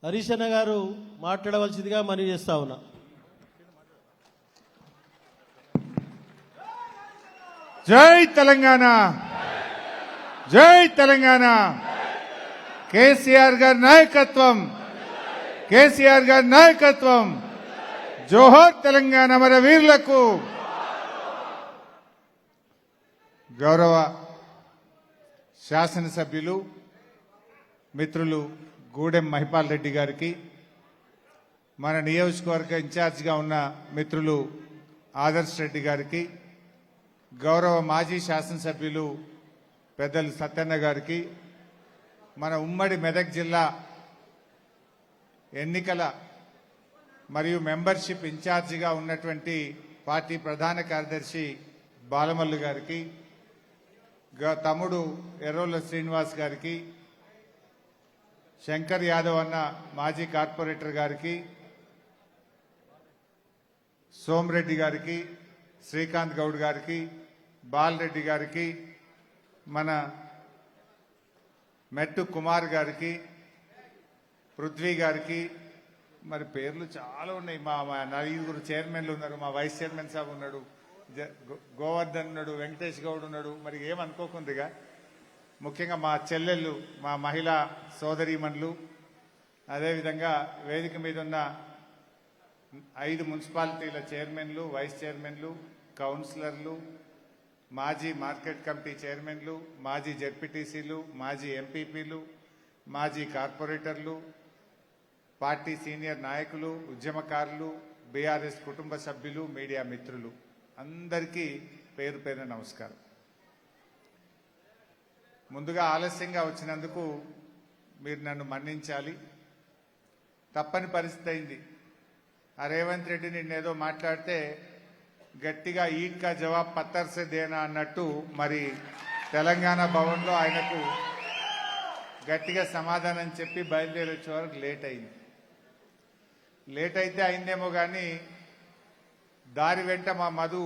హరీష్ అన్న గారు మాట్లాడవలసిందిగా మనవి చేస్తా ఉన్నా. జై తెలంగాణ, జై తెలంగాణ. కేసీఆర్ గారి నాయకత్వం, కేసీఆర్ గారి నాయకత్వం. జోహార్ తెలంగాణ మన వీరులకు. గౌరవ శాసనసభ్యులు మిత్రులు గూడెం మహిపాల్ రెడ్డి గారికి, మన నియోజకవర్గ ఇన్ఛార్జిగా ఉన్న మిత్రులు ఆదర్శ్ రెడ్డి గారికి, గౌరవ మాజీ శాసనసభ్యులు పెద్దలు సత్యన్న గారికి, మన ఉమ్మడి మెదక్ జిల్లా ఎన్నికల మరియు మెంబర్షిప్ ఇన్ఛార్జిగా ఉన్నటువంటి పార్టీ ప్రధాన కార్యదర్శి బాలమల్లు గారికి, తమ్ముడు ఎర్రోల శ్రీనివాస్ గారికి, శంకర్ యాదవ్ అన్న మాజీ కార్పొరేటర్ గారికి, సోమరెడ్డి గారికి, శ్రీకాంత్ గౌడ్ గారికి, బాలరెడ్డి గారికి, మన మెట్టు కుమార్ గారికి, పృథ్వీ గారికి, మరి పేర్లు చాలా ఉన్నాయి. మా నలుగురు చైర్మన్లు ఉన్నారు, మా వైస్ చైర్మన్ సాబ్ ఉన్నాడు, గోవర్ధన్ ఉన్నాడు, వెంకటేష్ గౌడ్ ఉన్నాడు. మరి ఏమనుకోకుందిగా ముఖ్యంగా మా చెల్లెళ్ళు, మా మహిళా సోదరీమణులు, అదేవిధంగా వేదిక మీద ఉన్న 5 మున్సిపాలిటీల చైర్మన్లు, వైస్ చైర్మన్లు, కౌన్సిలర్లు, మాజీ మార్కెట్ కమిటీ చైర్మన్లు, మాజీ జెడ్పీటీసీలు, మాజీ ఎంపీపీలు, మాజీ కార్పొరేటర్లు, పార్టీ సీనియర్ నాయకులు, ఉద్యమకారులు, బీఆర్ఎస్ కుటుంబ సభ్యులు, మీడియా మిత్రులు అందరికీ పేరు పేరున నమస్కారం. ముందుగా ఆలస్యంగా వచ్చినందుకు మీరు నన్ను మన్నించాలి. తప్పని పరిస్థితి అయింది. ఆ రేవంత్ రెడ్డి నిన్నేదో మాట్లాడితే గట్టిగా ఈద్ కా జవాబ్ పత్తర్ సే దేనా అన్నట్టు మరి తెలంగాణ భవన్లో ఆయనకు గట్టిగా సమాధానం చెప్పి బయలుదేరి వచ్చే వరకు లేట్ అయింది. లేట్ అయితే అయిందేమో కానీ దారి వెంట మా మధు,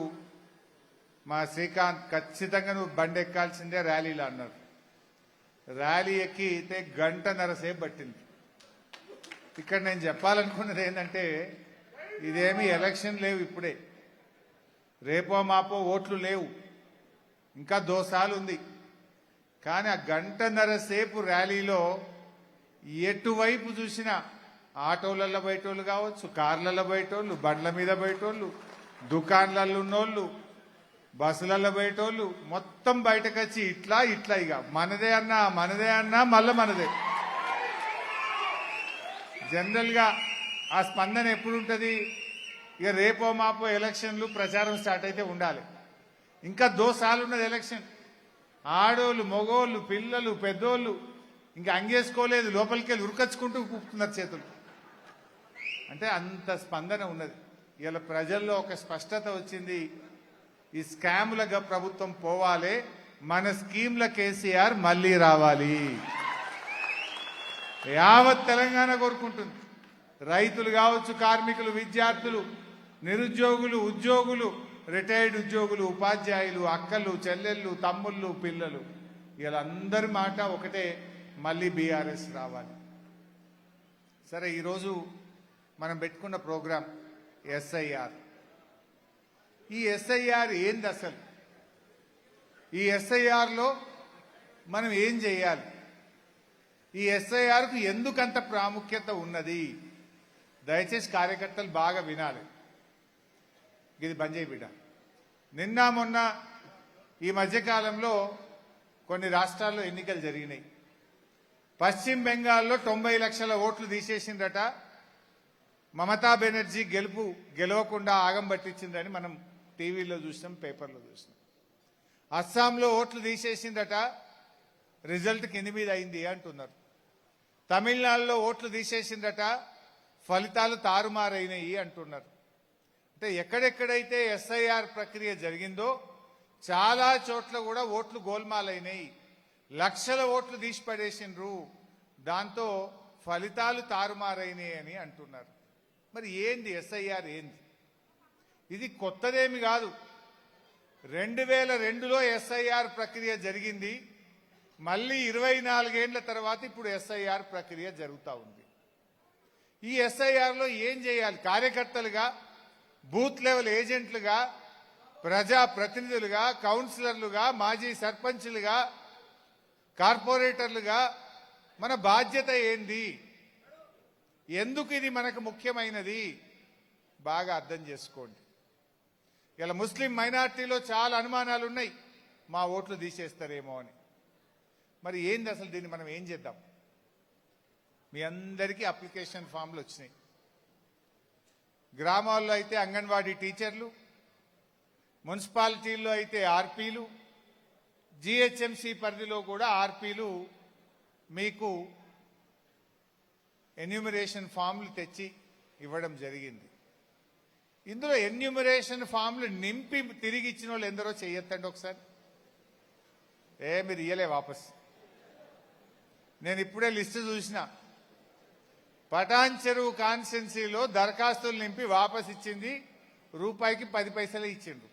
మా శ్రీకాంత్ ఖచ్చితంగా నువ్వు బండి ఎక్కాల్సిందే ర్యాలీలో అన్నారు. ర్యాలీ ఎక్కితే 1.5 గంట సేపు పట్టింది. ఇక్కడ నేను చెప్పాలనుకున్నది ఏంటంటే ఇదేమి ఎలక్షన్ లేవు, ఇప్పుడే రేపో మాపో ఓట్లు లేవు, ఇంకా 2 సార్లు ఉంది. కానీ ఆ 1.5 గంట సేపు ర్యాలీలో ఎటువైపు చూసినా ఆటోలలో బయటోళ్ళు కావచ్చు, కార్లలో బయటోళ్ళు, బండ్ల మీద బయటోళ్ళు, దుకాన్లలో ఉన్నోళ్ళు, బస్సులలో బయటోళ్ళు మొత్తం బయటకు వచ్చి ఇట్లా ఇక మనదే అన్నా మళ్ళీ మనదే. జనరల్గా ఆ స్పందన ఎప్పుడు ఉంటుంది? ఇక రేపో మాపో ఎలక్షన్లు ప్రచారం స్టార్ట్ అయితే ఉండాలి. ఇంకా 2 సార్లు ఉన్నది ఎలక్షన్. ఆడోళ్ళు, మగోళ్ళు, పిల్లలు, పెద్దోళ్ళు ఇంకా అంగేసుకోలేదు, లోపలికి వెళ్ళి ఉరకచ్చుకుంటూ కూపుతున్నారు చేతులు. అంటే అంత స్పందన ఉన్నది. ఇలా ప్రజల్లో ఒక స్పష్టత వచ్చింది. ఈ స్కాముల ప్రభుత్వం పోవాలి, మన స్కీమ్ల కేసీఆర్ మళ్ళీ రావాలి. యావత్ తెలంగాణ కోరుకుంటుంది. రైతులు కావచ్చు, కార్మికులు, విద్యార్థులు, నిరుద్యోగులు, ఉద్యోగులు, రిటైర్డ్ ఉద్యోగులు, ఉపాధ్యాయులు, అక్కలు, చెల్లెళ్ళు, తమ్ముళ్ళు, పిల్లలు, వీళ్ళందరి మాట ఒకటే, మళ్ళీ బీఆర్ఎస్ రావాలి. సరే, ఈరోజు మనం పెట్టుకున్న ప్రోగ్రాం ఎస్ఐఆర్. ఈ ఎస్ఐఆర్ ఏంది అసలు? ఈ ఎస్ఐఆర్లో మనం ఏం చేయాలి? ఈ ఎస్ఐఆర్కు ఎందుకంత ప్రాముఖ్యత ఉన్నది? దయచేసి కార్యకర్తలు బాగా వినాలి. ఇది బంద్ చేయి బిడ్డ. నిన్న మొన్న ఈ మధ్యకాలంలో కొన్ని రాష్ట్రాల్లో ఎన్నికలు జరిగినాయి. పశ్చిమ బెంగాల్లో 90 లక్షల ఓట్లు తీసేసిందట. మమతా బెనర్జీ గెలవకుండా ఆగం పట్టించిందని మనం టీవీలో చూసినాం, పేపర్లో చూసినాం. అస్సాంలో ఓట్లు తీసేసిందట, రిజల్ట్ కింది మీద అయింది అంటున్నారు. తమిళనాడులో ఓట్లు తీసేసిందట, ఫలితాలు తారుమారైనాయి అంటున్నారు. అంటే ఎక్కడెక్కడైతే ఎస్ఐఆర్ ప్రక్రియ జరిగిందో చాలా చోట్ల కూడా ఓట్లు గోల్మాలైనాయి. లక్షల ఓట్లు తీసి పడేసిండ్రు, దాంతో ఫలితాలు తారుమారైనాయి అని అంటున్నారు. మరి ఏంది ఎస్ఐఆర్? ఏంది ఇది? కొత్తదేమి కాదు. 2002లో ఎస్ఐఆర్ ప్రక్రియ జరిగింది. మళ్ళీ 24 ఏళ్ల తర్వాత ఇప్పుడు ఎస్ఐఆర్ ప్రక్రియ జరుగుతూ ఉంది. ఈ ఎస్ఐఆర్లో ఏం చేయాలి? కార్యకర్తలుగా, బూత్ లెవెల్ ఏజెంట్లుగా, ప్రజా ప్రతినిధులుగా, కౌన్సిలర్లుగా, మాజీ సర్పంచ్లుగా, కార్పొరేటర్లుగా మన బాధ్యత ఏంది? ఎందుకు ఇది మనకు ముఖ్యమైనది? బాగా అర్థం చేసుకోండి. ఇలా ముస్లిం మైనార్టీలో చాలా అనుమానాలు ఉన్నాయి, మా ఓట్లు తీసేస్తారేమో అని. మరి ఏంది అసలు? దీన్ని మనం ఏం చేద్దాం? మీ అందరికీ అప్లికేషన్ ఫామ్లు వచ్చినాయి. గ్రామాల్లో అయితే అంగన్వాడీ టీచర్లు, మున్సిపాలిటీల్లో అయితే ఆర్పీలు, జిహెచ్ఎంసీ పరిధిలో కూడా ఆర్పీలు మీకు ఎన్యూమరేషన్ ఫామ్లు తెచ్చి ఇవ్వడం జరిగింది. ఇందులో ఎన్యూమరేషన్ ఫామ్లు నింపి తిరిగి ఇచ్చిన వాళ్ళు ఎందరో చెయ్యొద్దండి ఒకసారి. మీరు ఇయ్యలే వాపస్. నేను ఇప్పుడే లిస్టు చూసిన. పటాన్ చెరువు కాన్స్టిట్యున్సీలో దరఖాస్తులు నింపి వాపస్ ఇచ్చింది రూపాయికి 10 పైసలే ఇచ్చిండు.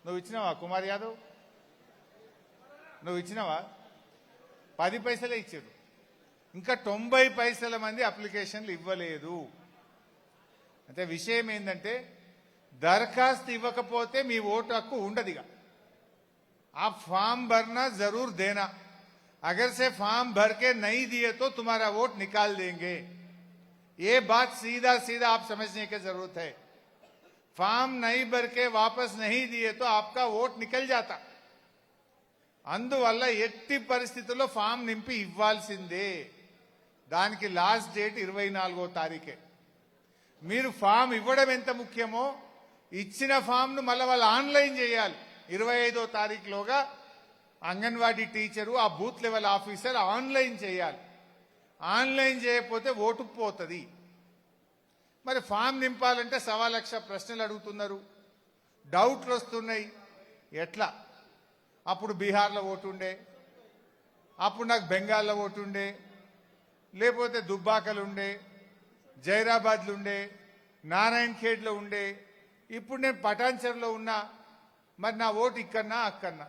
నువ్వు ఇచ్చినావా కుమార్ యాదవ్? నువ్వు ఇచ్చినావా? 10 పైసలే ఇచ్చారు. ఇంకా 90 పైసల మంది అప్లికేషన్లు ఇవ్వలేదు. అంటే విషయం ఏంటంటే, దరఖాస్తు ఇవ్వకపోతే మీ ఓటు హక్కు ఉండదుగా. आप फॉर्म भरना जरूर देना, अगर से फॉर्म भर के नहीं दिए तो तुम्हारा वोट निकाल देंगे. ये बात सीधा सीधा आप समझने की जरूरत है. फॉर्म नहीं भर के वापस नहीं दिए तो आपका वोट निकल जाता. అందువల్ల ఎట్టి పరిస్థితుల్లో ఫామ్ నింపి ఇవ్వాల్సిందే. దానికి లాస్ట్ డేట్ 24వ తారీఖే. మీరు ఫామ్ ఇవ్వడం ఎంత ముఖ్యమో, ఇచ్చిన ఫామ్ను మళ్ళీ వాళ్ళు ఆన్లైన్ చేయాలి. 25వ తారీఖులోగా అంగన్వాడీ టీచరు, ఆ బూత్ లెవెల్ ఆఫీసర్ ఆన్లైన్ చేయాలి. ఆన్లైన్ చేయకపోతే ఓటు పోతుంది. మరి ఫామ్ నింపాలంటే 1,00,000 ప్రశ్నలు అడుగుతున్నారు, డౌట్లు వస్తున్నాయి. ఎట్లా? అప్పుడు బీహార్లో ఓటు ఉండే, అప్పుడు నాకు బెంగాల్లో ఓటు ఉండే, లేకపోతే దుబ్బాకలు ఉండే, జైరాబాద్లు ఉండే, నారాయణ్ ఖేడ్లో ఉండే. ఇప్పుడు నేను పటాన్చెరులో ఉన్నా, మరి నా ఓటు ఇక్కడన్నా అక్కడన్నా?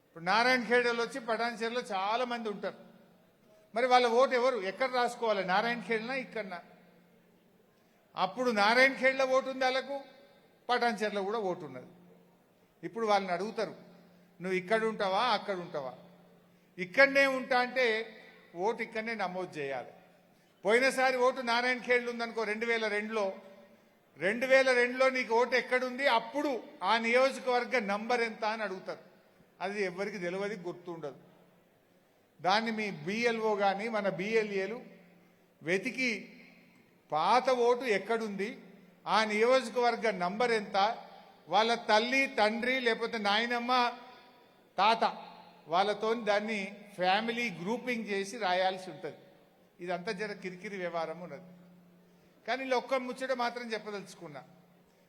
ఇప్పుడు నారాయణ్ ఖేడ్లో వచ్చి పటాన్చెరులో చాలా మంది ఉంటారు. మరి వాళ్ళ ఓటు ఎవరు ఎక్కడ రాసుకోవాలి? నారాయణ్ ఖేడ్నా ఇక్కడన్నా? అప్పుడు నారాయణ్ ఖేడ్లో ఓటు ఉంది వాళ్ళకు, పటాన్చెరులో కూడా ఓటు ఉన్నది. ఇప్పుడు వాళ్ళని అడుగుతారు, నువ్వు ఇక్కడ ఉంటావా అక్కడ ఉంటావా? ఇక్కడనే ఉంటా అంటే ఓటు ఇక్కడనే నమోదు చేయాలి. పోయినసారి ఓటు నారాయణ ఖేడ్లు ఉందనుకో 2002లో నీకు ఓటు ఎక్కడుంది, అప్పుడు ఆ నియోజకవర్గ నంబర్ ఎంత అని అడుగుతారు. అది ఎవరికి తెలియదు, గుర్తుండదు. దాన్ని మీ బిఎల్ఓ కానీ మన బిఎల్ఏలు వెతికి పాత ఓటు ఎక్కడుంది, ఆ నియోజకవర్గ నంబర్ ఎంత, వాళ్ళ తల్లి తండ్రి లేకపోతే నాయనమ్మ తాత వాళ్ళతో దాన్ని ఫ్యామిలీ గ్రూపింగ్ చేసి రాయాల్సి ఉంటుంది. ఇదంతా జర కిరికిరి వ్యవహారం ఉన్నది. కానీ ఇలా ఒక్క ముచ్చట మాత్రం చెప్పదలుచుకున్నా,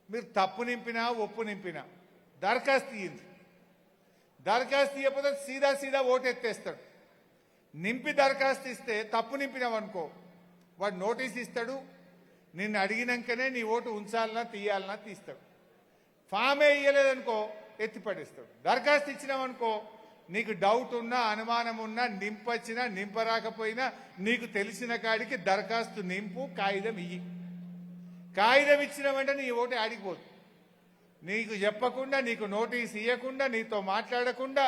మీరు తప్పు నింపినా ఒప్పు నింపినా దరఖాస్తు ఇయ్యింది. దరఖాస్తు ఇవ్వకపోతే సీదా ఓటు ఎత్తేస్తాడు. నింపి దరఖాస్తు ఇస్తే తప్పు నింపినావనుకో, వాడు నోటీస్ ఇస్తాడు. నిన్ను అడిగినాకనే నీ ఓటు ఉంచాలన్నా తీయాలన్నా తీస్తాడు. ఫామే ఇయ్యలేదనుకో ఎత్తిపడేస్తాడు. దరఖాస్తు ఇచ్చినావనుకో, నీకు డౌట్ ఉన్నా అనుమానం ఉన్నా నింపచ్చినా నింపరాకపోయినా నీకు తెలిసిన కాడికి దరఖాస్తు నింపు, కాగితం ఇయ్యి. కాగితం ఇచ్చిన వెంటనే నీ ఓటు ఆడిపోదు. నీకు చెప్పకుండా, నీకు నోటీస్ ఇవ్వకుండా, నీతో మాట్లాడకుండా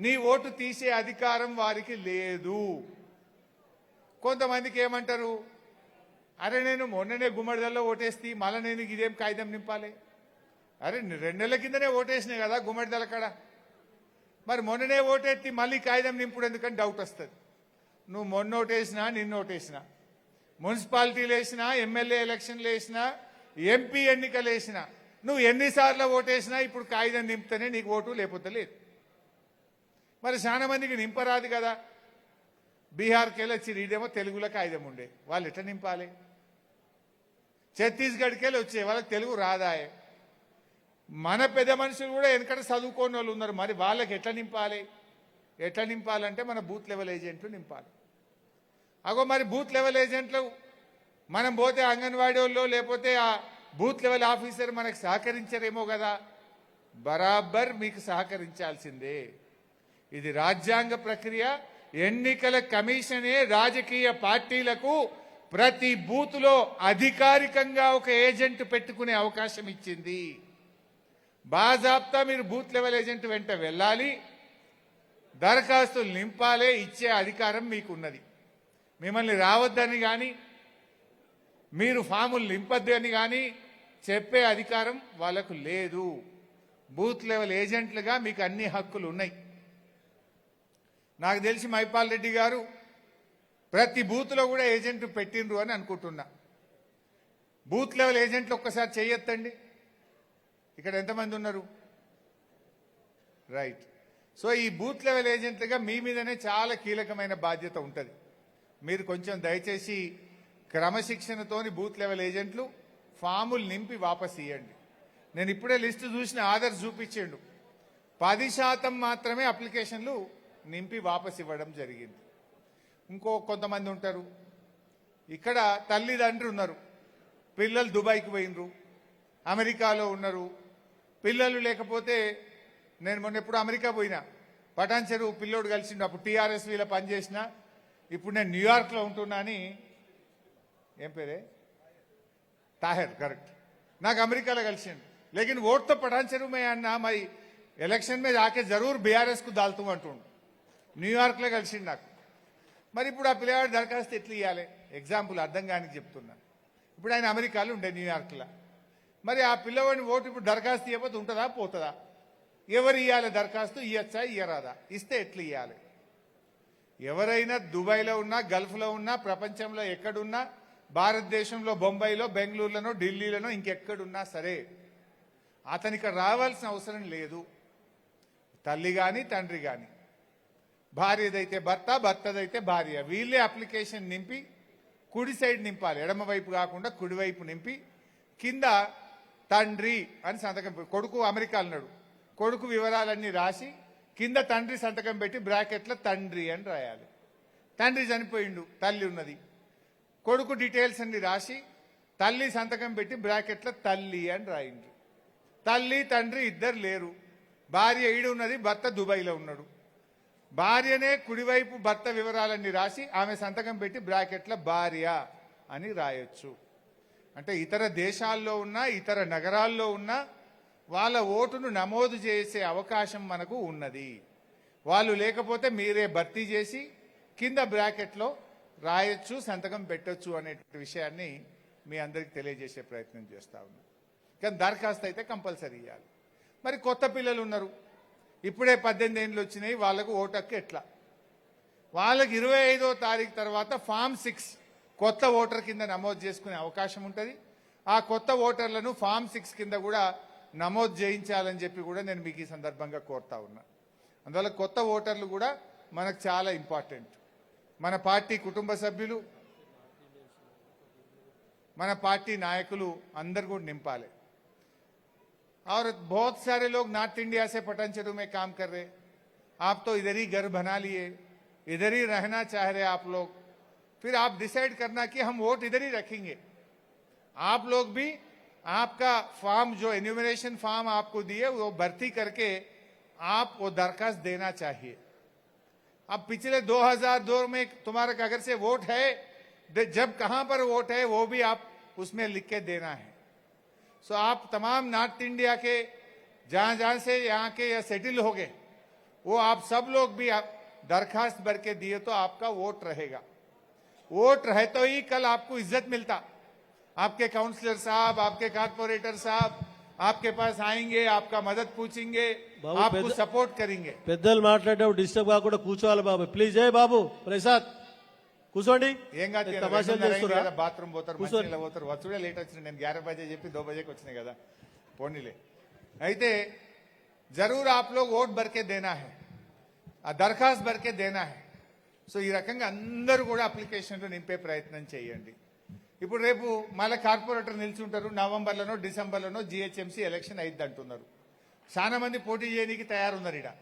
నీ ఓటు తీసే అధికారం వారికి లేదు. కొంతమందికి ఏమంటారు, అరే నేను మొన్ననే గుమ్మడిదల్లో ఓటేస్తే మళ్ళీ నేను ఇదేం కాగితం నింపాలి? అరే 2 నెలల కిందనే ఓటేసినాయి కదా గుమ్మడిదల కాడ, మరి మొన్ననే ఓటెత్తి మళ్ళీ కాగితం నింపుడు ఎందుకని డౌట్ వస్తుంది. నువ్వు మొన్న ఓటేసినా నిన్న ఓటేసినా, మున్సిపాలిటీలు వేసినా, ఎమ్మెల్యే ఎలక్షన్లు వేసినా, ఎంపీ ఎన్నికలు వేసినా, నువ్వు ఎన్నిసార్లు ఓటేసినా ఇప్పుడు కాగితం నింపితేనే నీకు ఓటు, లేకపోతే లేదు. మరి చాలా మందికి నింపరాదు కదా. బీహార్కి వెళ్ళి వచ్చి ఇదేమో తెలుగులో కాగితం ఉండే, వాళ్ళు ఎట్లా నింపాలి? ఛత్తీస్గఢ్కి వెళ్ళి వచ్చే వాళ్ళకి తెలుగు రాదాయే. మన పెద్ద మనుషులు కూడా వెనకట చదువుకోని వాళ్ళు ఉన్నారు, మరి వాళ్ళకి ఎట్లా నింపాలి? ఎట్లా నింపాలంటే మన బూత్ లెవెల్ ఏజెంట్లు నింపాలి. అగో మరి బూత్ లెవెల్ ఏజెంట్లు మనం పోతే అంగన్వాడీ వాళ్ళు లేకపోతే ఆ బూత్ లెవెల్ ఆఫీసర్ మనకు సహకరించరేమో కదా. బరాబర్ మీకు సహకరించాల్సిందే. ఇది రాజ్యాంగ ప్రక్రియ. ఎన్నికల కమిషనే రాజకీయ పార్టీలకు ప్రతి బూత్లో అధికారికంగా ఒక ఏజెంట్ పెట్టుకునే అవకాశం ఇచ్చింది. బాజాబ్తా మీరు బూత్ లెవెల్ ఏజెంట్ వెంట వెళ్ళాలి, దరఖాస్తులు నింపాలే, ఇచ్చే అధికారం మీకున్నది. మిమ్మల్ని రావద్దని కానీ మీరు ఫాములు నింపద్దు అని కానీ చెప్పే అధికారం వాళ్ళకు లేదు. బూత్ లెవెల్ ఏజెంట్లుగా మీకు అన్ని హక్కులు ఉన్నాయి. నాకు తెలిసి మైపాల్ రెడ్డి గారు ప్రతి బూత్లో కూడా ఏజెంట్ పెట్టిండ్రు అని అనుకుంటున్నా. బూత్ లెవెల్ ఏజెంట్లు ఒక్కసారి చేయొద్దండి. ఇక్కడ ఎంతమంది ఉన్నారు? రైట్. సో ఈ బూత్ లెవెల్ ఏజెంట్లుగా మీ మీదనే చాలా కీలకమైన బాధ్యత ఉంటుంది. మీరు కొంచెం దయచేసి క్రమశిక్షణతోని బూత్ లెవెల్ ఏజెంట్లు ఫాములు నింపి వాపస్ ఇవ్వండి. నేను ఇప్పుడే లిస్టు చూసిన ఆధార్ చూపించిండు, 10% మాత్రమే అప్లికేషన్లు నింపి వాపస్ ఇవ్వడం జరిగింది. ఇంకో కొంతమంది ఉంటారు, ఇక్కడ తల్లిదండ్రులు ఉన్నారు, పిల్లలు దుబాయ్కి పోయినరు, అమెరికాలో ఉన్నారు, పిల్లలు లేకపోతే నేను మొన్న ఎప్పుడు అమెరికా పోయినా, పటాన్ చెరువు పిల్లోడు కలిసిండు, అప్పుడు టీఆర్ఎస్ వీళ్ళ పనిచేసిన, ఇప్పుడు నేను న్యూయార్క్లో ఉంటున్నా అని, ఏం పేరే ताहिर करेक्ट నాకు అమెరికాలో కలిసిండు. लेकिन वोट तो पठान చెరువు में అన్నా मैं ఎలక్షన్ में जाके जरूर बीआरएस को डालतू అంటుండు. న్యూయార్క్లో కలిసిండు నాకు. మరి ఇప్పుడు ఆ పిల్లవాడి దరఖాస్తు ఎట్లా ఇవ్వాలి? ఎగ్జాంపుల్ అర్థం కానికి చెప్తున్నా. ఇప్పుడు ఆయన అమెరికాలో ఉండే న్యూయార్క్లో, మరి ఆ పిల్లవాడిని ఓటు ఇప్పుడు దరఖాస్తు ఇవ్వకపోతే ఉంటుందా పోతుందా? ఎవరు ఇవ్వాలి దరఖాస్తు? ఇవ్వచ్చా ఇయ్యరాదా? ఇస్తే ఎట్లా ఇవ్వాలి? ఎవరైనా దుబాయ్లో ఉన్నా, గల్ఫ్లో ఉన్నా, ప్రపంచంలో ఎక్కడున్నా, భారతదేశంలో బొంబాయిలో, బెంగళూరులోనో, ఢిల్లీలోనో ఇంకెక్కడున్నా సరే అతనికి రావాల్సిన అవసరం లేదు. తల్లి కానీ తండ్రి కానీ, భార్యదైతే భర్త, భర్తదైతే భార్య, వీళ్ళే అప్లికేషన్ నింపి కుడి సైడ్ నింపాలి, ఎడమ వైపు కాకుండా కుడివైపు నింపి కింద తండ్రి అని సంతకం, కొడుకు అమెరికా అన్నాడు, కొడుకు వివరాలన్నీ రాసి కింద తండ్రి సంతకం పెట్టి బ్రాకెట్లో తండ్రి అని రాయాలి. తండ్రి చనిపోయిండు, తల్లి ఉన్నది, కొడుకు డీటెయిల్స్ అన్ని రాసి తల్లి సంతకం పెట్టి బ్రాకెట్లో తల్లి అని రాయిండు. తల్లి తండ్రి ఇద్దరు లేరు, భార్య ఈడు ఉన్నది, భర్త దుబాయ్లో ఉన్నాడు. భార్యనే కుడివైపు భర్త వివరాలన్నీ రాసి ఆమె సంతకం పెట్టి బ్రాకెట్లో భార్య అని రాయొచ్చు. అంటే ఇతర దేశాల్లో ఉన్న, ఇతర నగరాల్లో ఉన్న వాళ్ళ ఓటును నమోదు చేసే అవకాశం మనకు ఉన్నది. వాళ్ళు లేకపోతే మీరే భర్తీ చేసి కింద బ్రాకెట్లో రాయొచ్చు, సంతకం పెట్టొచ్చు అనే విషయాన్ని మీ అందరికి తెలియజేసే ప్రయత్నం చేస్తా ఉన్నా. కానీ దరఖాస్తు అయితే కంపల్సరీ ఇవ్వాలి. మరి కొత్త పిల్లలు ఉన్నారు, ఇప్పుడే 18 ఏళ్ళు వచ్చినాయి, వాళ్ళకు ఓటు హక్కు ఎట్లా? వాళ్ళకి 25వ తారీఖు తర్వాత ఫామ్ 6 కొత్త ఓటర్ కింద నమోదు చేసుకునే అవకాశం ఉంటుంది. ఆ కొత్త ఓటర్లను ఫామ్ 6 కింద కూడా నమోదు చేయించాలని చెప్పి కూడా నేను మీకు ఈ సందర్భంగా కోరుతా ఉన్నా. అందువల్ల కొత్త ఓటర్లు కూడా మనకు చాలా ఇంపార్టెంట్. మన పార్టీ కుటుంబ సభ్యులు, మన పార్టీ నాయకులు అందరు కూడా నింపాలి. और बहुत सारे लोग नॉर्थ इंडिया से पठान चेरू में काम कर रहे, आप तो इधर ही घर बना लिए, इधर ही रहना चाह रहे आप लोग, फिर आप डिसाइड करना कि हम वोट इधर ही रखेंगे. आप लोग भी आपका फॉर्म जो एन्यूमरेशन फॉर्म आपको दिए वो भर्ती करके आप वो दरखास्त देना चाहिए. अब पिछले 2002 में तुम्हारा अगर से वोट है, जब कहां पर वोट है वो भी आप उसमें लिख के देना है. सो आप तमाम नॉर्थ इंडिया के जहां जहां से यहाँ के या सेटिल हो गए, वो आप सब लोग भी आप दरखास्त भर के दिए तो आपका वोट रहेगा. वोट रहे तो ही कल आपको इज्जत मिलता. आपके काउंसलर साहब, आपके कारपोरेटर साहब आपके पास आएंगे, आपका मदद पूछेंगे, बाबू, आपको सपोर्ट करेंगे. పెద్దలు మాట్లాడేటప్పుడు డిస్టర్బ్ కాకుండా కూర్చోవాలి బాబు. ప్లీజ్. ఏ బాబు ప్రసాద్ కూర్చోండి. తమాషాలు చేస్తురా? బాత్రూమ్ పోతారు, మంచినీళ్ళు పోతారు, వచ్చుడే లేట్ వచ్చిన. నేను 11 बजे చెప్పి 2 बजे వచ్చినాయి కదా, పోనీలే. అయితే జరూర్ आप लोग वोट भर के देना है, ఆ దరఖాస్తు भर के देना है. సో ఈ రకంగా అందరూ కూడా అప్లికేషన్లు నింపే ప్రయత్నం చేయండి. ఇప్పుడు రేపు మళ్ళీ కార్పొరేటర్ నిల్చుంటారు, నవంబర్లోనో డిసెంబర్లోనో జిహెచ్ఎంసీ ఎలక్షన్ అయింది అంటున్నారు. చాలా మంది పోటీ చేయడానికి తయారున్నారు ఇక్కడ.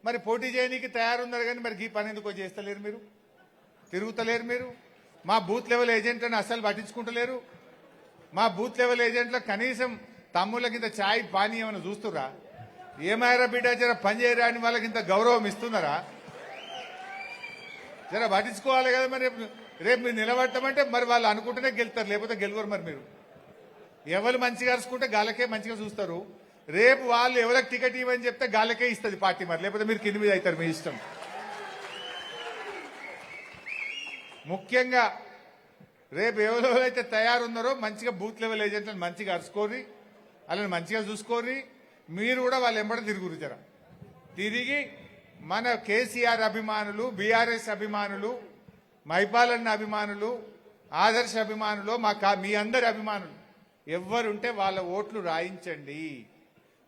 మరి పోటీ చేయడానికి తయారున్నారు కానీ మరి ఈ పని ఎందుకో చేస్తలేరు, మీరు తిరుగుతలేరు. మీరు మా బూత్ లెవెల్ ఏజెంట్లను అసలు పట్టించుకుంటలేరు. మా బూత్ లెవెల్ ఏజెంట్ల కనీసం తమ్ముళ్ళకి ఇంత ఛాయ్ పానీ ఏమైనా చూస్తురా? ఏమాయరా బిడ్డ జర పని చేయరా అని వాళ్ళకి ఇంత గౌరవం ఇస్తున్నారా? జర పట్టించుకోవాలి కదా. మరి రేపు మీరు నిలబడతామంటే మరి వాళ్ళు అనుకుంటేనే గెలుస్తారు, లేకపోతే గెలవరు. మరి మీరు ఎవరు మంచిగా అరుచుకుంటే గాలకే మంచిగా చూస్తారు. రేపు వాళ్ళు ఎవరికి టికెట్ ఇవ్వని చెప్తే గాలకే ఇస్తుంది పార్టీ, మరి లేకపోతే మీరు కింది మీద అవుతారు, మీ ఇష్టం. ముఖ్యంగా రేపు ఎవరెవరైతే తయారున్నారో మంచిగా బూత్ లెవెల్ ఏజెంట్లను మంచిగా అరుచుకోరి, వాళ్ళని మంచిగా చూసుకోరి. మీరు కూడా వాళ్ళు ఎంబడ తిరుగురు జర. తిరిగి మన కేసీఆర్ అభిమానులు, బీఆర్ఎస్ అభిమానులు, మైపాలన్న అభిమానులు, ఆదర్శ అభిమానులు, మీ అందరి అభిమానులు ఎవరుంటే వాళ్ళ ఓట్లు రాయించండి,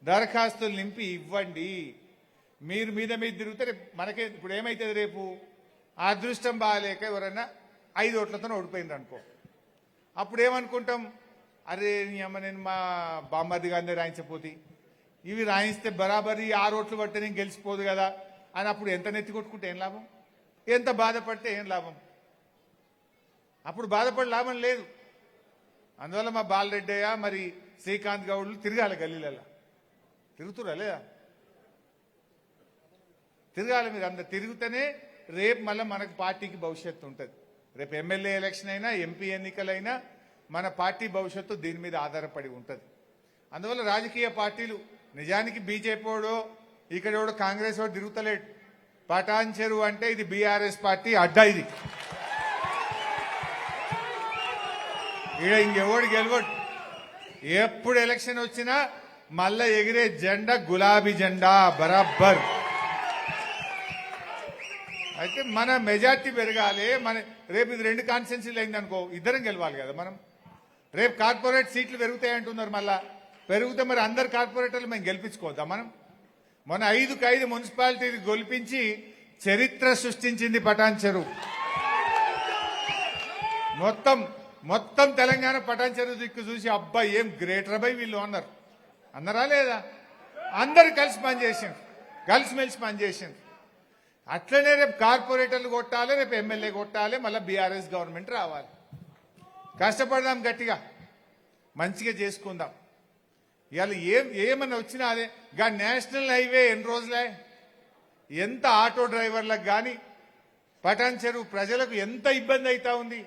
దరఖాస్తులు నింపి ఇవ్వండి. మీరు మీద తిరిగితే మనకే ఇప్పుడు ఏమైతుంది, రేపు ఆ అదృష్టం బాగాలేక ఎవరన్నా 5 ఓట్లతో ఓడిపోయింది అనుకో, అప్పుడు ఏమనుకుంటాం, అరే అమ్మ నేను మా బామ్మర్ది గారిని రాయించపోతే, ఇవి రాయిస్తే బరాబరి 6 ఓట్లు పడితే నేను గెలిచిపోదు కదా అని అప్పుడు ఎంత నెత్తి కొట్టుకుంటే ఏం లాభం, ఎంత బాధపడితే ఏం లాభం. అప్పుడు బాధపడే లాభం లేదు. అందువల్ల మా బాలరెడ్డయ్య మరి శ్రీకాంత్ గౌడ్లు తిరగాలి, గల్లీలలో తిరుగుతురా లేదా, తిరగాలి. మీరు అందరు తిరుగుతూనే రేపు మళ్ళీ మనకు పార్టీకి భవిష్యత్తు ఉంటుంది. రేపు ఎమ్మెల్యే ఎలక్షన్ అయినా, ఎంపీ ఎన్నికలైనా మన పార్టీ భవిష్యత్తు దీని మీద ఆధారపడి ఉంటుంది. అందువల్ల రాజకీయ పార్టీలు, నిజానికి బీజేపీ వాడు ఇక్కడ ఎవడో కాంగ్రెస్ వాడు తిరుగుతలేడు. పటాన్ చెరువు అంటే ఇది బీఆర్ఎస్ పార్టీ అడ్డా, ఇది ఈడ ఇంకెవడు గెలవడు. ఎప్పుడు ఎలక్షన్ వచ్చినా మళ్ళా ఎగిరే జెండా గులాబీ జెండా బరాబర్. అయితే మన మెజార్టీ పెరగాలి. రేపు ఇది 2 కాన్స్టిట్యున్సీలు అయిందనుకో, ఇద్దరం గెలవాలి కదా మనం. రేపు కార్పొరేట్ సీట్లు పెరుగుతాయంటున్నారు, మళ్ళా పెరిగితే మరి అందరు కార్పొరేటర్లు మేము గెలిపించుకోవద్దా మనం? మన 5కు 5 మున్సిపాలిటీలు గెలిపించి చరిత్ర సృష్టించింది పటాన్ చెరువు. మొత్తం తెలంగాణ పటాన్ చెరువు దిక్కు చూసి అబ్బాయి ఏం గ్రేటర్ అబ్బాయి వీళ్ళు అన్నారు, అన్నారా లేదా? అందరు కలిసి పనిచేసింది, కలిసిమెలిసి పనిచేసింది. అట్లనే రేపు కార్పొరేటర్లు కొట్టాలి, రేపు ఎమ్మెల్యే కొట్టాలి, మళ్ళీ బీఆర్ఎస్ గవర్నమెంట్ రావాలి. కష్టపడదాం, గట్టిగా మంచిగా చేసుకుందాం. ఇవాళ ఏమన్నా వచ్చినా అదే. నేషనల్ హైవే ఎన్ని రోజులే, ఎంత ఆటో డ్రైవర్లకు కానీ పటాన్ చెరువు ప్రజలకు ఎంత ఇబ్బంది అవుతా ఉంది.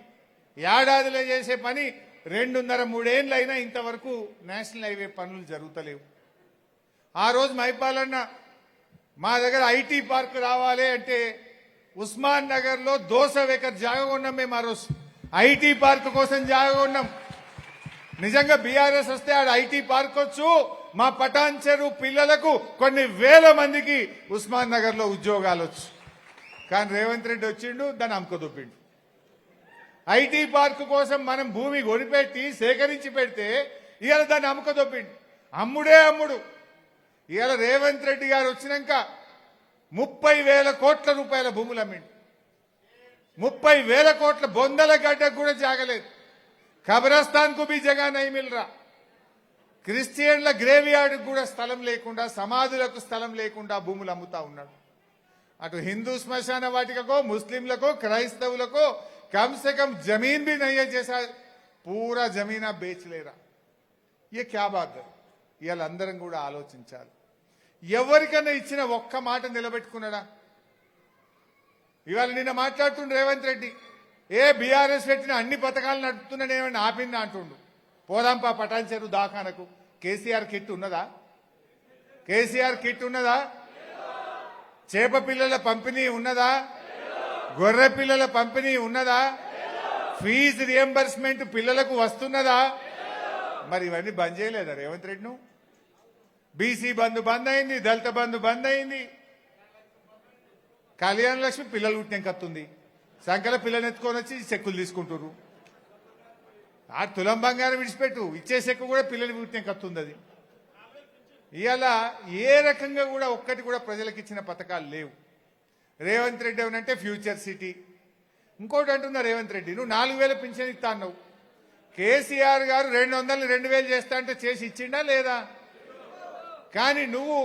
ఏడాదిలో చేసే పని 2.5-3 ఏళ్ళు అయినా ఇంతవరకు నేషనల్ హైవే పనులు జరుగుతలేవు. ఆ రోజు మైపాలన్న మా దగ్గర ఐటీ పార్క్ రావాలి అంటే ఉస్మాన్ నగర్ లో 200 ఎకర్ జాగా కొన్నాం మేము. ఆ రోజు ఐటీ పార్క్ కోసం జాగా కొన్నాం. నిజంగా బీఆర్ఎస్ వస్తే ఆడ ఐటీ పార్క్ వచ్చు, మా పటాన్ చెరువు పిల్లలకు కొన్ని వేల మందికి ఉస్మాన్ నగర్ లో ఉద్యోగాలు వచ్చు. కానీ రేవంత్ రెడ్డి వచ్చిండు, దాన్ని అమ్ముకొదొబ్బిండు. ఐటీ పార్క్ కోసం మనం భూమి కొనిపెట్టి సేకరించి పెడితే ఇవాళ దాన్ని అమ్ముకొదొబ్బిండు. అమ్ముడే అమ్ముడు. ఇవాళ రేవంత్ రెడ్డి గారు వచ్చినాక 30,000 కోట్ల రూపాయల భూములు అమ్మిండు. 30,000 కోట్ల బొందల గడ్డకు కూడా జాగలేదు. ఖబరస్థాన్ కు బి జగా నై మిల్ రా. క్రిస్టియన్ల గ్రేవ్ యార్డ్ కూడా స్థలం లేకుండా, సమాధులకు స్థలం లేకుండా భూములు అమ్ముతా ఉన్నాడు. అటు హిందూ శ్మశాన వాటికకో, ముస్లింలకో, క్రైస్తవులకో कम से कम जमीन भी नहीं है, जैसा पूरा जमीन आप बेच ले रहा. ये क्या बात है? ఇవాళ అందరం కూడా ఆలోచించాలి. ఎవరికైనా ఇచ్చిన ఒక్క మాట నిలబెట్టుకున్నాడా? ఇవాళ నిన్న మాట్లాడుతుండే రేవంత్ రెడ్డి, బీఆర్ఎస్ పెట్టిన అన్ని పథకాలు నడుపుతున్నానేమని ఆపిందా అంటుండు. పోదాంపా పటాన్ చెరువు దాఖానకు. కేసీఆర్ కిట్ ఉన్నదా? కేసీఆర్ కిట్ ఉన్నదా? చేప పిల్లల పంపిణీ ఉన్నదా? గొర్రె పిల్లల పంపిణీ ఉన్నదా? ఫీజు రియంబర్స్మెంట్ పిల్లలకు వస్తున్నదా? మరి ఇవన్నీ బంద్ చేయలేదా రేవంత్ రెడ్డి? నువ్వు బీసీ బంధు బంద్ అయింది, దళిత బంధు బంద్ అయింది, కళ్యాణ లక్ష్మి పిల్లలు పుట్టిన కత్తుంది, సంఖ్యల పిల్లలు ఎత్తుకొని వచ్చి చెక్కులు తీసుకుంటారు. ఆ తులం బంగారం విడిచిపెట్టు, ఇచ్చే చెక్కు కూడా పిల్లలు పుట్టిన కత్తుంది. అది ఇవాళ ఏ రకంగా కూడా ఒక్కటి కూడా ప్రజలకు ఇచ్చిన పథకాలు లేవు. రేవంత్ రెడ్డి ఏమనంటే ఫ్యూచర్ సిటీ. ఇంకోటి అంటున్నా రేవంత్ రెడ్డి, నువ్వు 4,000 పింఛన్ ఇస్తా అన్నావు. కేసీఆర్ గారు 200 2,000 చేస్తా అంటే చేసి ఇచ్చిండా లేదా? కానీ నువ్వు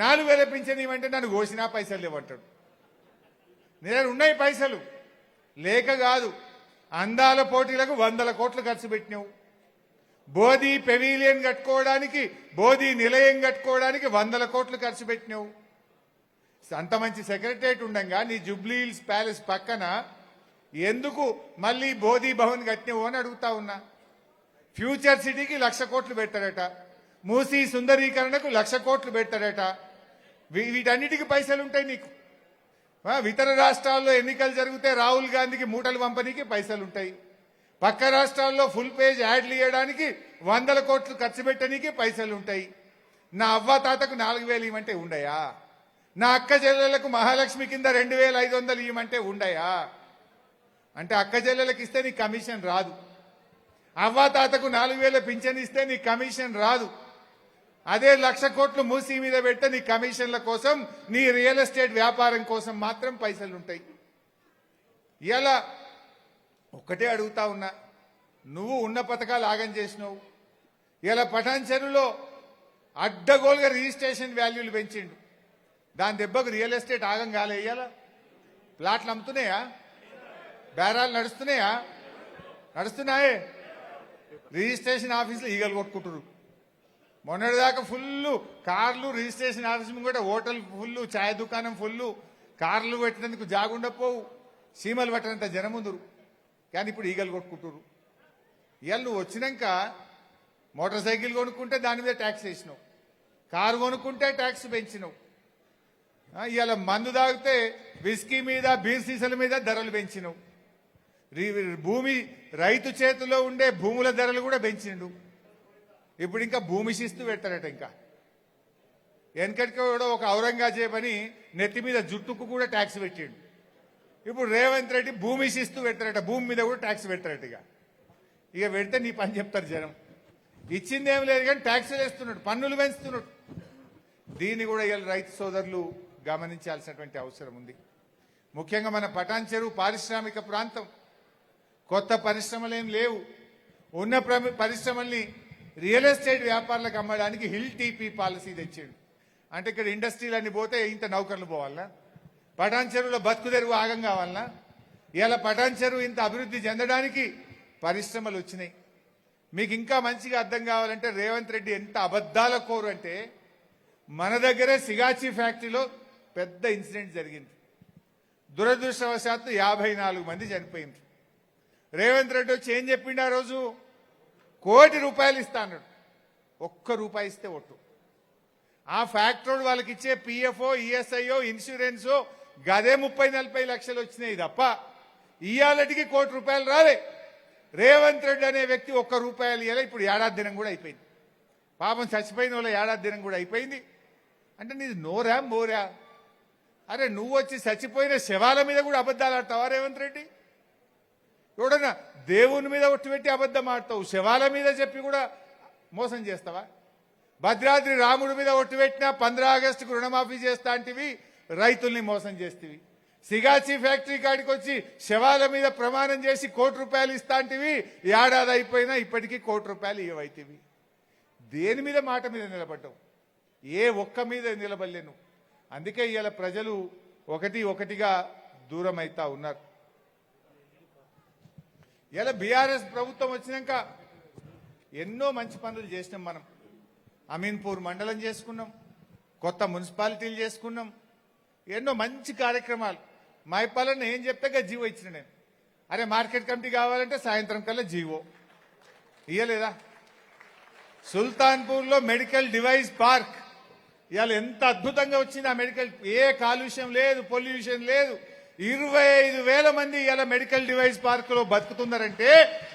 4,000 పింఛన్ ఇవ్వంటే నన్ను కోసినా పైసలు లేవంటాడు. నేను ఉన్నాయి పైసలు లేక కాదు, అందాల పోటీలకు 100 కోట్లు ఖర్చు పెట్టినావు. బోధి పెవిలియన్ కట్టుకోవడానికి, బోధి నిలయం కట్టుకోవడానికి 100 కోట్లు ఖర్చు పెట్టినావు. అంత మంచి సెక్రటరియట్ ఉండగా నీ జూబ్లీ హిల్స్ ప్యాలెస్ పక్కన ఎందుకు మళ్ళీ బోధి భవన్ కట్టినవు అని అడుగుతా ఉన్నా. ఫ్యూచర్ సిటీకి 1,00,000 కోట్లు పెట్టారట, మూసీ సుందరీకరణకు 1,00,000 కోట్లు పెట్టారట. వీటన్నిటికీ పైసలు ఉంటాయి నీకు. ఇతర రాష్ట్రాల్లో ఎన్నికలు జరిగితే రాహుల్ గాంధీకి మూటలు పంపనీకి పైసలు ఉంటాయి. పక్క రాష్ట్రాల్లో ఫుల్ పేజ్ యాడ్లు ఇవ్వడానికి 100 కోట్లు ఖర్చు పెట్టనీకి పైసలు ఉంటాయి. నా అవ్వ తాతకు 4,000 ఇవ్వమంటే ఉండయా? నా అక్క చెల్లెలకు మహాలక్ష్మి కింద 2,500 ఇవ్వమంటే ఉండయా? అంటే అక్క చెల్లెలకు ఇస్తే నీ కమిషన్ రాదు, అవ్వ తాతకు 4,000 పింఛన్ ఇస్తే నీ కమిషన్ రాదు. అదే 1,00,000 కోట్లు మూసీ మీద పెడితే నీ కమిషన్ల కోసం, నీ రియల్ ఎస్టేట్ వ్యాపారం కోసం మాత్రం పైసలు ఉంటాయి. ఇలా ఒక్కటే అడుగుతా ఉన్నా, నువ్వు ఉన్న పథకాలు ఆగం చేసినావు. ఇలా పటాన్ చెరువులో అడ్డగోలుగా రిజిస్ట్రేషన్ వాల్యూలు పెంచిండు. దాని దెబ్బకు రియల్ ఎస్టేట్ ఆగం కాలే. ఇయ్యాల ప్లాట్లు అమ్ముతున్నాయా? బేరాలు నడుస్తున్నాయా? నడుస్తున్నాయే. రిజిస్ట్రేషన్ ఆఫీసులు ఈగలు కొట్టుకుంటున్నారు. మొన్నటిదాకా ఫుల్ కార్లు రిజిస్ట్రేషన్ ఆఫీస్ కూడా, హోటల్ ఫుల్, ఛాయ్ దుకాణం ఫుల్, కార్లు పెట్టినందుకు జాగుండపోవు, సీమలు పట్టినంత జనం ముందురు. కానీ ఇప్పుడు ఈగలు కొట్టుకుంటున్నారు. ఇవాళ నువ్వు వచ్చినాక మోటార్ సైకిల్ కొనుక్కుంటే దాని మీద ట్యాక్స్ వేసినావు, కారు కొనుక్కుంటే ట్యాక్స్ పెంచినావు. ఇవాళ మందు తాగితే విస్కీ మీద, బీర్ సీసాల మీద ధరలు పెంచినావు. భూమి రైతు చేతిలో ఉండే భూముల ధరలు కూడా పెంచిండు. ఇప్పుడు ఇంకా భూమి శిస్తు పెట్టారట. ఇంకా వెనకటికి కూడా ఒక ఔరంగజేబ్ అని నెత్తి మీద జుట్టుకు కూడా ట్యాక్స్ పెట్టిండు. ఇప్పుడు రేవంత్ రెడ్డి భూమి శిస్తు పెట్టారట, భూమి మీద కూడా ట్యాక్స్ పెట్టారట. ఇక పెడితే నీ పని చెప్తారు జనం. ఇచ్చిందేం లేదు కానీ ట్యాక్సులు వేస్తున్నాడు, పన్నులు పెంచుతున్నాడు. దీన్ని కూడా ఇవాళ రైతు సోదరులు గమనించాల్సినటువంటి అవసరం ఉంది. ముఖ్యంగా మన పటాన్ చెరువు పారిశ్రామిక ప్రాంతం, కొత్త పరిశ్రమలు ఏం లేవు. ఉన్న పరిశ్రమల్ని రియల్ ఎస్టేట్ వ్యాపారులకు అమ్మడానికి హిల్ టీపీ పాలసీ తెచ్చిండు. అంటే ఇక్కడ ఇండస్ట్రీలన్నీ పోతే ఇంత నౌకర్లు పోవాలనా? పటాన్ చెరువులో బతుకు తెరువు ఆగం కావాలనా? ఇలా పటాన్ చెరువు ఇంత అభివృద్ధి చెందడానికి పరిశ్రమలు వచ్చినాయి. మీకు ఇంకా మంచిగా అర్థం కావాలంటే రేవంత్ రెడ్డి ఎంత అబద్ధాల కోరు అంటే, మన దగ్గరే సిగాచి ఫ్యాక్టరీలో పెద్ద ఇన్సిడెంట్ జరిగింది. దురదృష్టవశాత్తు 54 మంది చనిపోయింది. రేవంత్ రెడ్డి వచ్చి ఏం చెప్పిండు ఆ రోజు? ₹1 కోటి ఇస్తా అన్నాడు. ₹1 ఇస్తే ఒట్టు. ఆ ఫ్యాక్టరీ వాళ్ళకి ఇచ్చే పిఎఫ్ఓ, ఈఎస్ఐఓ, ఇన్సూరెన్సో గదే 30-40 లక్షలు వచ్చినాయి తప్ప ఇవాళటికి ₹1 కోటి రాలే. రేవంత్ రెడ్డి అనే వ్యక్తి ₹1 ఇవ్వలే. ఇప్పుడు ఏడాది దినం కూడా అయిపోయింది. పాపం చచ్చిపోయిన వాళ్ళ ఏడాది దినం కూడా అయిపోయింది. అంటే నీది నోరా మోరా? అరే నువ్వు వచ్చి చచ్చిపోయిన శవాల మీద కూడా అబద్ధాలు ఆడతావా రేవంత్ రెడ్డి? ఎవడన్నా దేవుని మీద ఒట్టు పెట్టి అబద్ధం ఆడతావు, శవాల మీద చెప్పి కూడా మోసం చేస్తావా? భద్రాద్రి రాముడి మీద ఒట్టు పెట్టినా 15 ఆగస్టుకు రుణమాఫీ చేస్తా అంటివి, రైతుల్ని మోసం చేస్తేవి. సిగాచి ఫ్యాక్టరీ కాడికి వచ్చి శవాల మీద ప్రమాణం చేసి ₹1 కోటి ఇస్తా అంటివి, ఏడాది అయిపోయినా ఇప్పటికీ ₹1 కోటి ఇవ్వైతివి. దేని మీద మాట మీద నిలబడ్డావు? ఏ ఒక్క మీద నిలబడలేను. అందుకే ఇవాళ ప్రజలు ఒకటిగా దూరం అవుతా ఉన్నారు. ఇలా బీఆర్ఎస్ ప్రభుత్వం వచ్చినాక ఎన్నో మంచి పనులు చేసినాం. మనం అమీన్పూర్ మండలం చేసుకున్నాం, కొత్త మున్సిపాలిటీలు చేసుకున్నాం, ఎన్నో మంచి కార్యక్రమాలు. మైపాలన్న ఏం చెప్తే జీవో ఇచ్చిన నేను. అరే మార్కెట్ కమిటీ కావాలంటే సాయంత్రం కల్లా జీవో ఇయ్యలేదా? సుల్తాన్పూర్లో మెడికల్ డివైస్ పార్క్ ఇవాళ ఎంత అద్భుతంగా వచ్చింది. ఆ మెడికల్ ఏ కాలుష్యం లేదు, పొల్యూషన్ లేదు. 25,000 మంది ఇవాళ మెడికల్ డివైస్ పార్క్ లో బతుకుతున్నారంటే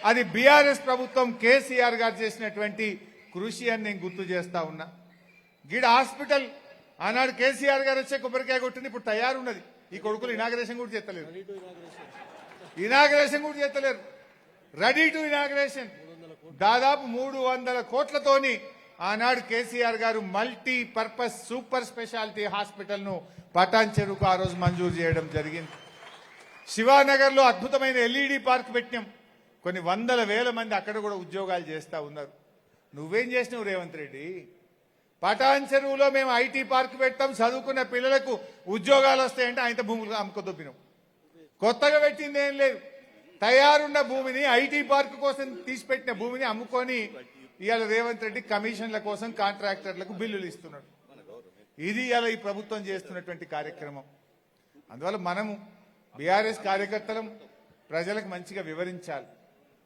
అది బీఆర్ఎస్ ప్రభుత్వం, కేసీఆర్ గారు చేసినటువంటి కృషి అని నేను గుర్తు చేస్తా ఉన్నా. గిడ హాస్పిటల్ ఆనాడు కేసీఆర్ గారు వచ్చే కొబ్బరికాయ కొట్టింది, ఇప్పుడు తయారున్నది. ఈ కొడుకులు ఇనాగ్రేషన్ కూడా చేస్తలేరు, రెడీ టు ఇనాగ్రేషన్. దాదాపు 300 కోట్లతోని ఆనాడు కేసీఆర్ గారు multi purpose super speciality hospital ను పటాన్ చెరువుకు ఆ రోజు మంజూరు చేయడం జరిగింది. శివానగర్ లో అద్భుతమైన ఎల్ఈడి పార్క్ పెట్టినాం. కొన్ని 100,000 మంది అక్కడ కూడా ఉద్యోగాలు చేస్తా ఉన్నారు. నువ్వేం చేసినావు రేవంత్ రెడ్డి? పటాన్ చెరువులో మేము ఐటీ పార్క్ పెడతాం, చదువుకున్న పిల్లలకు ఉద్యోగాలు వస్తాయంటే ఆయన భూములు అమ్ముకొద్దుపినాం. కొత్తగా పెట్టింది ఏం లేదు. తయారున్న భూమిని, ఐటీ పార్క్ కోసం తీసిపెట్టిన భూమిని అమ్ముకొని ఇవాళ రేవంత్ రెడ్డి కమిషన్ల కోసం కాంట్రాక్టర్లకు బిల్లులు ఇస్తున్నాడు. ఇది ఇవాళ ఈ ప్రభుత్వం చేస్తున్నటువంటి కార్యక్రమం. అందువల్ల మనము బీఆర్ఎస్ కార్యకర్తలం ప్రజలకు మంచిగా వివరించాలి.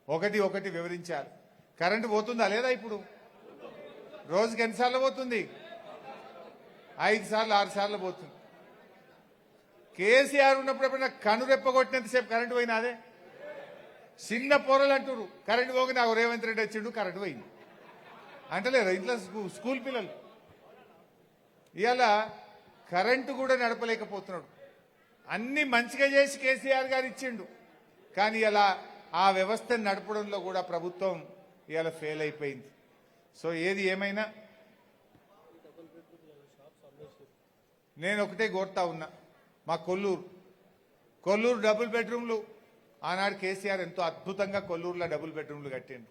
ఒకటి వివరించాలి. కరెంటు పోతుందా లేదా? ఇప్పుడు రోజుకి ఎన్నిసార్లు పోతుంది? 5 సార్లు 6 సార్లు పోతుంది. కేసీఆర్ ఉన్నప్పుడు ఎప్పుడైనా కనురెప్ప కొట్టినంతసేపు కరెంటు పోయినా? అదే చిన్న పొరలు అంటారు కరెంటు పోగి నాకు రేవంత్ రెడ్డి వచ్చిండు కరెంటు పోయింది అంటలేరు ఇంట్లో స్కూల్ పిల్లలు. ఇవాళ కరెంటు కూడా నడపలేకపోతున్నాడు. అన్ని మంచిగా చేసి కేసీఆర్ గారు ఇచ్చిండు, కానీ ఇలా ఆ వ్యవస్థను నడపడంలో కూడా ప్రభుత్వం ఇవాళ ఫెయిల్ అయిపోయింది. సో ఏది ఏమైనా నేను ఒకటే కోరుతా ఉన్నా, మా కొల్లూరు డబుల్ బెడ్రూమ్లు ఆనాడు కేసీఆర్ ఎంతో అద్భుతంగా కొల్లూరులో డబుల్ బెడ్రూమ్లు కట్టిండు.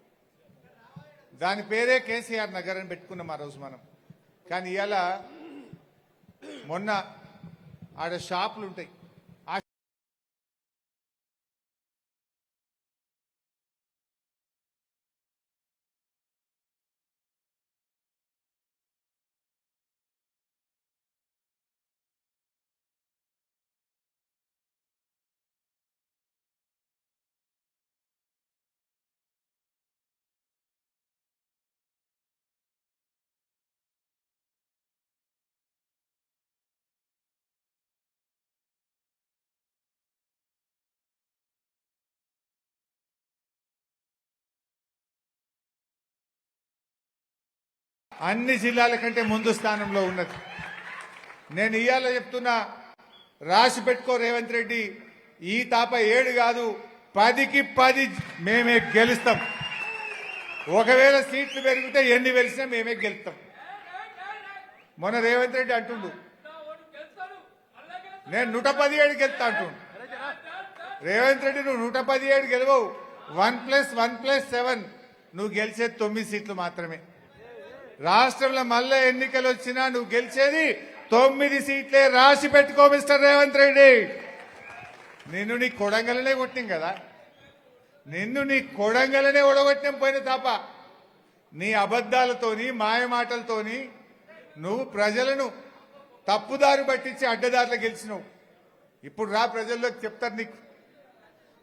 దాని పేరే కేసీఆర్ నగర్ అని పెట్టుకున్నాం ఆ రోజు మనం. కానీ ఇవాళ మొన్న ఆడ షాపులు ఉంటాయి, అన్ని జిల్లాల కంటే ముందు స్థానంలో ఉన్నది. నేను ఇవాళ చెప్తున్నా, రాసి పెట్టుకో రేవంత్ రెడ్డి, ఈ తాప 7 కాదు 10కి 10 మేమే గెలుస్తాం. ఒకవేళ సీట్లు పెరిగితే ఎన్ని వెలిసినా మేమే గెలుస్తాం. మొన్న రేవంత్ రెడ్డి అంటుండు నేను 117 గెలుస్తా అంటుండు. రేవంత్ రెడ్డి నువ్వు 117 గెలవవు, 1+1+7 నువ్వు గెలిచేది 9 సీట్లు మాత్రమే. రాష్ట్రంలో మళ్ళా ఎన్నికలు వచ్చినా నువ్వు గెలిచేది 9 సీట్లే. రాసి పెట్టుకో మిస్టర్ రేవంత్ రెడ్డి. నిన్ను నీ కొడంగలనే కొట్టినాం కదా, నిన్ను నీ కొడంగలనే ఒడగొట్టినాం పోయిన తాప. నీ అబద్ధాలతోని మాయమాటలతోని నువ్వు ప్రజలను తప్పుదారి పట్టించి అడ్డదారులు గెలిచినావు. ఇప్పుడు రా ప్రజల్లోకి చెప్తారు నీకు.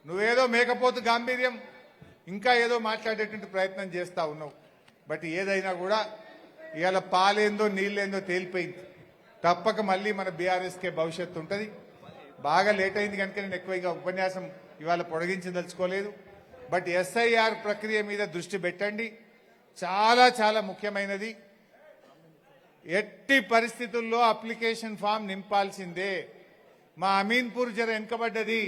నువ్వేదో మేకపోతు గాంభీర్యం ఇంకా ఏదో మాట్లాడేటువంటి ప్రయత్నం చేస్తా ఉన్నావు. బట్ ఏదైనా కూడా ఇవాళ పాలేందో నీళ్ళేందో తేలిపోయింది. తప్పక మళ్ళీ మన బీఆర్ఎస్కే భవిష్యత్తు ఉంటుంది. బాగా లేట్ అయింది కనుక నేను ఎక్కువగా ఉపన్యాసం ఇవాళ పొడిగించదలుచుకోలేదు. బట్ ఎస్ఐఆర్ ప్రక్రియ మీద దృష్టి పెట్టండి, చాలా చాలా ముఖ్యమైనది. ఎట్టి పరిస్థితుల్లో అప్లికేషన్ ఫామ్ నింపాల్సిందే. మా అమీన్పూర్ జర వెనుకబడ్డది.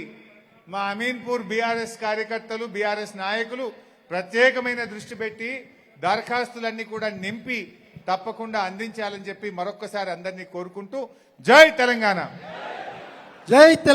మా అమీన్పూర్ బీఆర్ఎస్ కార్యకర్తలు బీఆర్ఎస్ నాయకులు ప్రత్యేకమైన దృష్టి పెట్టి దరఖాస్తులన్నీ కూడా నింపి తప్పకుండా అందించాలని చెప్పి మరొక్కసారి అందరినీ కోరుకుంటూ జై తెలంగాణ. జై తెలంగాణ.